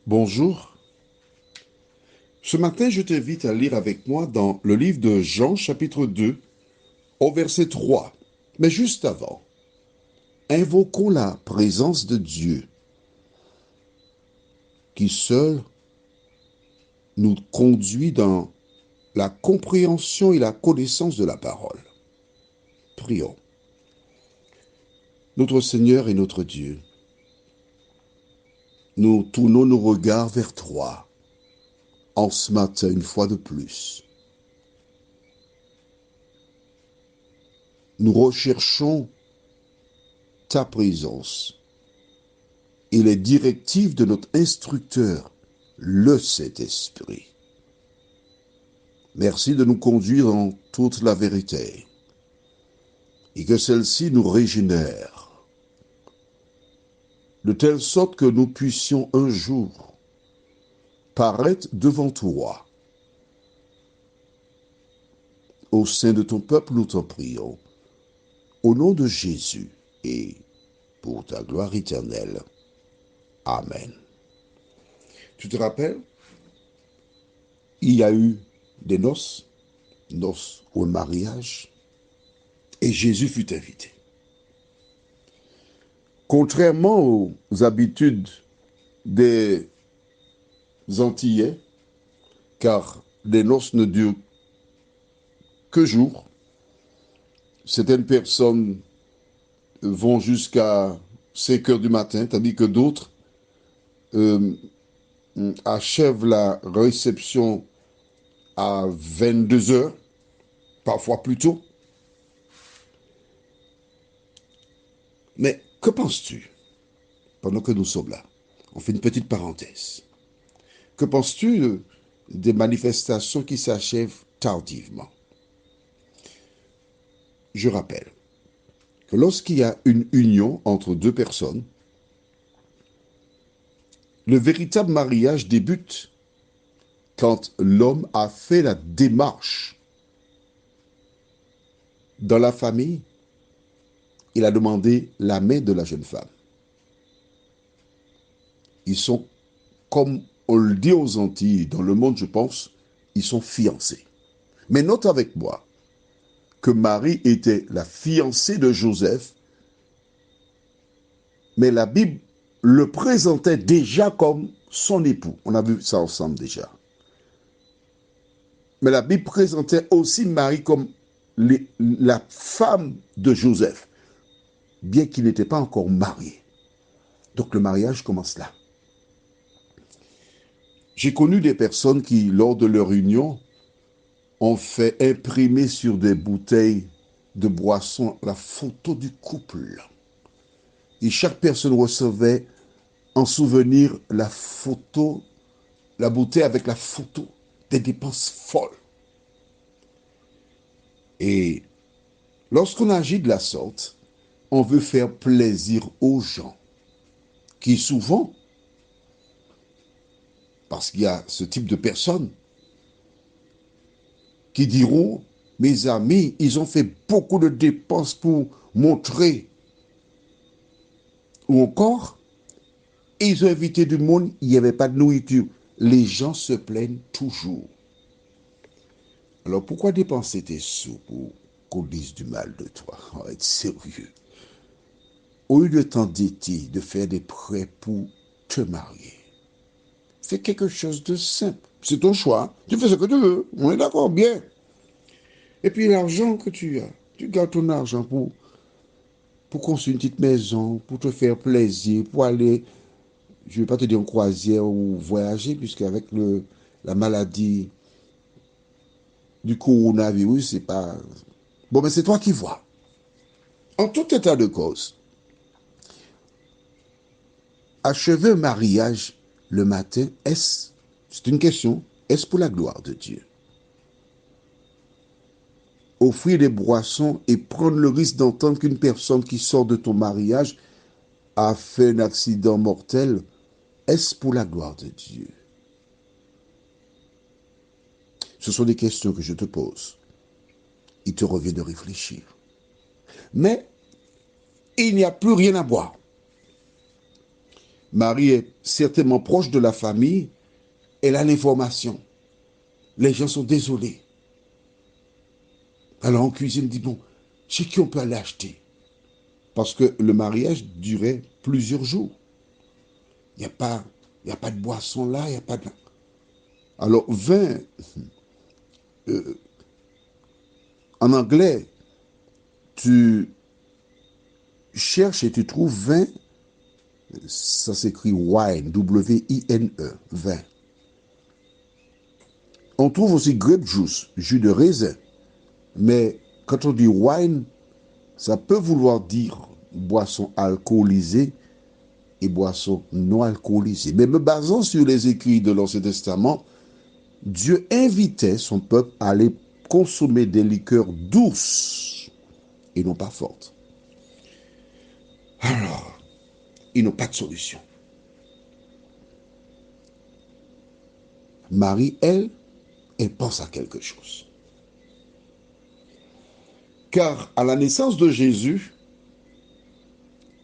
Bonjour. Ce matin, je t'invite à lire avec moi dans le livre de Jean, chapitre 2, au verset 3. Mais juste avant, invoquons la présence de Dieu, qui seul nous conduit dans la compréhension et la connaissance de la parole. Prions. Notre Seigneur et notre Dieu, nous tournons nos regards vers toi en ce matin une fois de plus. Nous recherchons ta présence et les directives de notre instructeur, le Saint-Esprit. Merci de nous conduire dans toute la vérité et que celle-ci nous régénère, de telle sorte que nous puissions un jour paraître devant toi. Au sein de ton peuple, nous t'en prions, au nom de Jésus et pour ta gloire éternelle. Amen. Tu te rappelles, il y a eu des noces ou un mariage, et Jésus fut invité. Contrairement aux habitudes des Antillais, car les noces ne durent que jours, certaines personnes vont jusqu'à 5 heures du matin, tandis que d'autres euh, achèvent la réception à 22 heures, parfois plus tôt. Mais que penses-tu, pendant que nous sommes là? On fait une petite parenthèse. Que penses-tu des manifestations qui s'achèvent tardivement? Je rappelle que lorsqu'il y a une union entre deux personnes, le véritable mariage débute quand l'homme a fait la démarche dans la famille, il a demandé la main de la jeune femme. Ils sont, comme on le dit aux Antilles, dans le monde, je pense, ils sont fiancés. Mais note avec moi que Marie était la fiancée de Joseph, mais la Bible le présentait déjà comme son époux. On a vu ça ensemble déjà. Mais la Bible présentait aussi Marie comme la femme de Joseph, bien qu'il n'était pas encore marié. Donc le mariage commence là. J'ai connu des personnes qui, lors de leur union, ont fait imprimer sur des bouteilles de boisson la photo du couple. Et chaque personne recevait en souvenir la photo, la bouteille avec la photo, des dépenses folles. Et lorsqu'on agit de la sorte, on veut faire plaisir aux gens qui souvent, parce qu'il y a ce type de personnes qui diront, mes amis, ils ont fait beaucoup de dépenses pour montrer, ou encore, ils ont invité du monde, il n'y avait pas de nourriture. Les gens se plaignent toujours. Alors pourquoi dépenser tes sous pour qu'on dise du mal de toi? On va être sérieux. Au lieu de t'endetter, de faire des prêts pour te marier, fais quelque chose de simple. C'est ton choix. Tu fais ce que tu veux. On est d'accord, bien. Et puis l'argent que tu as, tu gardes ton argent pour construire une petite maison, pour te faire plaisir, pour aller, je ne vais pas te dire en croisière ou voyager, puisqu'avec la maladie du coronavirus, c'est pas... Bon, mais c'est toi qui vois. En tout état de cause, achever un mariage le matin, c'est une question, est-ce pour la gloire de Dieu? Offrir des boissons et prendre le risque d'entendre qu'une personne qui sort de ton mariage a fait un accident mortel, est-ce pour la gloire de Dieu? Ce sont des questions que je te pose. Il te revient de réfléchir. Mais il n'y a plus rien à boire. Marie est certainement proche de la famille. Elle a l'information. Les gens sont désolés. Alors en cuisine, dit, bon, chez qui on peut aller acheter? Parce que le mariage durait plusieurs jours. Il n'y a pas, il y a pas de boisson là, il n'y a pas de... Alors, vin, en anglais, tu cherches et tu trouves vin, ça s'écrit wine, W-I-N-E, vin. On trouve aussi grape juice, jus de raisin. Mais quand on dit wine, ça peut vouloir dire boisson alcoolisée et boisson non alcoolisée. Mais me basant sur les écrits de l'Ancien Testament, Dieu invitait son peuple à aller consommer des liqueurs douces et non pas fortes. Alors, ils n'ont pas de solution. Marie, elle pense à quelque chose. Car à la naissance de Jésus,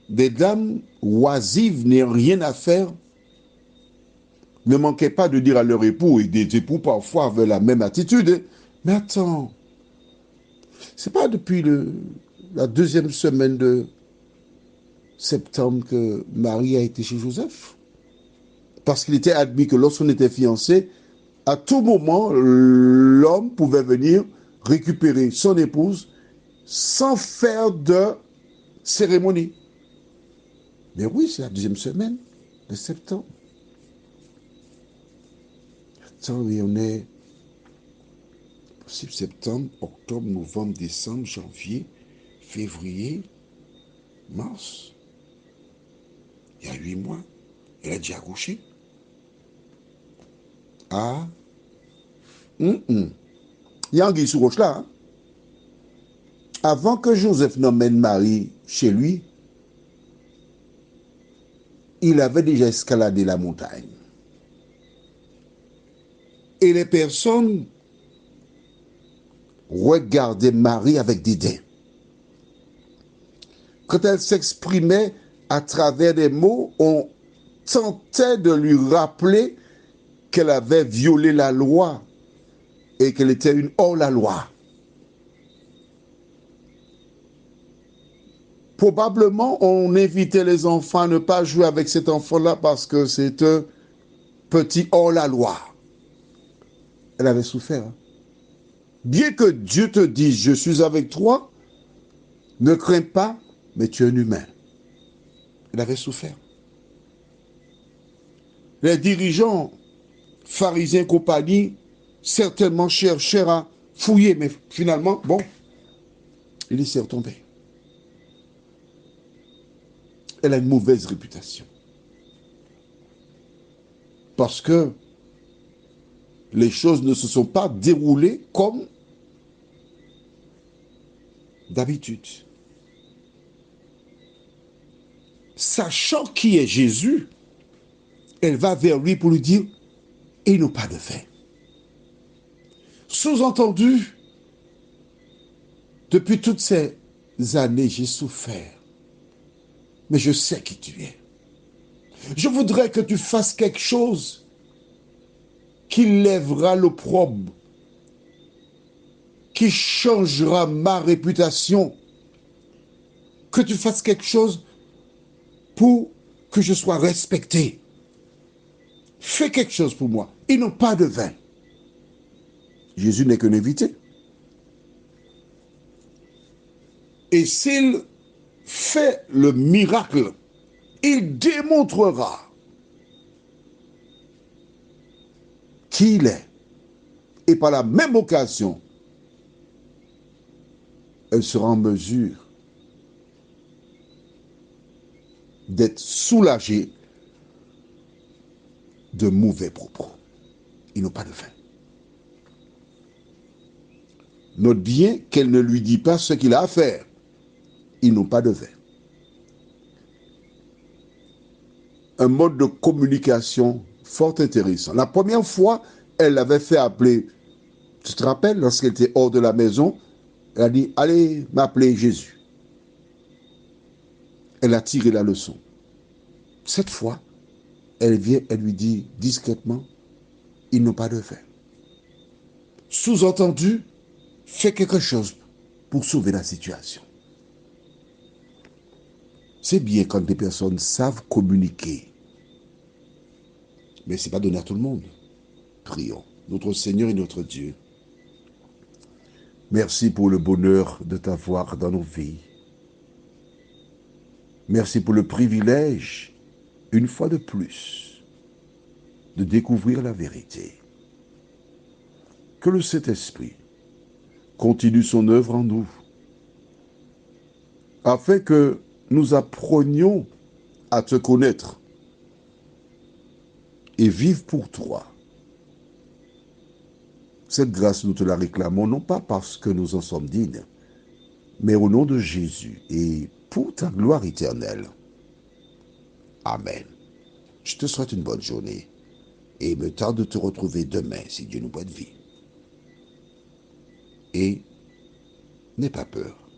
des dames oisives n'ayant rien à faire ne manquaient pas de dire à leur époux, et des époux parfois avaient la même attitude, mais attends, c'est pas depuis la deuxième semaine de septembre que Marie a été chez Joseph? Parce qu'il était admis que lorsqu'on était fiancé, à tout moment, l'homme pouvait venir récupérer son épouse sans faire de cérémonie. Mais oui, c'est la deuxième semaine de septembre. Attends, oui, on est septembre, octobre, novembre, décembre, janvier, février, mars. Il y a 8 mois. Elle a déjà accouché. Ah. Il y a un sous roche là. Hein? Avant que Joseph n'emmène Marie chez lui, il avait déjà escaladé la montagne. Et les personnes regardaient Marie avec dédain. Quand elle s'exprimait à travers des mots, on tentait de lui rappeler qu'elle avait violé la loi et qu'elle était une hors-la-loi. Probablement, on invitait les enfants à ne pas jouer avec cet enfant-là parce que c'est un petit hors-la-loi. Elle avait souffert. Hein? Bien que Dieu te dise, je suis avec toi, ne crains pas, mais tu es un humain. Elle avait souffert. Les dirigeants pharisiens compagnie certainement cherchèrent à fouiller, mais finalement, bon, il laissait retomber. Elle a une mauvaise réputation. Parce que les choses ne se sont pas déroulées comme d'habitude. Sachant qui est Jésus, elle va vers lui pour lui dire, ils n'ont pas de vin. Sous-entendu, depuis toutes ces années, j'ai souffert. Mais je sais qui tu es. Je voudrais que tu fasses quelque chose qui lèvera l'opprobre, qui changera ma réputation. Que tu fasses quelque chose pour que je sois respecté. Fais quelque chose pour moi. Ils n'ont pas de vin. Jésus n'est qu'un invité. Et s'il fait le miracle, il démontrera qui il est. Et par la même occasion, elle sera en mesure d'être soulagée de mauvais propos. Ils n'ont pas de vin. Note bien qu'elle ne lui dit pas ce qu'il a à faire. Ils n'ont pas de vin. Un mode de communication fort intéressant. La première fois, elle l'avait fait appeler, tu te rappelles, lorsqu'elle était hors de la maison, elle a dit, allez m'appeler Jésus. Elle a tiré la leçon. Cette fois, elle vient, elle lui dit discrètement, ils n'ont pas de faim. Sous-entendu, fais quelque chose pour sauver la situation. C'est bien quand des personnes savent communiquer, mais ce n'est pas donné à tout le monde. Prions. Notre Seigneur et notre Dieu, merci pour le bonheur de t'avoir dans nos vies. Merci pour le privilège, une fois de plus, de découvrir la vérité. Que le Saint-Esprit continue son œuvre en nous, afin que nous apprenions à te connaître et vivre pour toi. Cette grâce, nous te la réclamons, non pas parce que nous en sommes dignes, mais au nom de Jésus et pour ta gloire éternelle. Amen. Je te souhaite une bonne journée et me tarde de te retrouver demain, si Dieu nous prête vie. Et n'aie pas peur.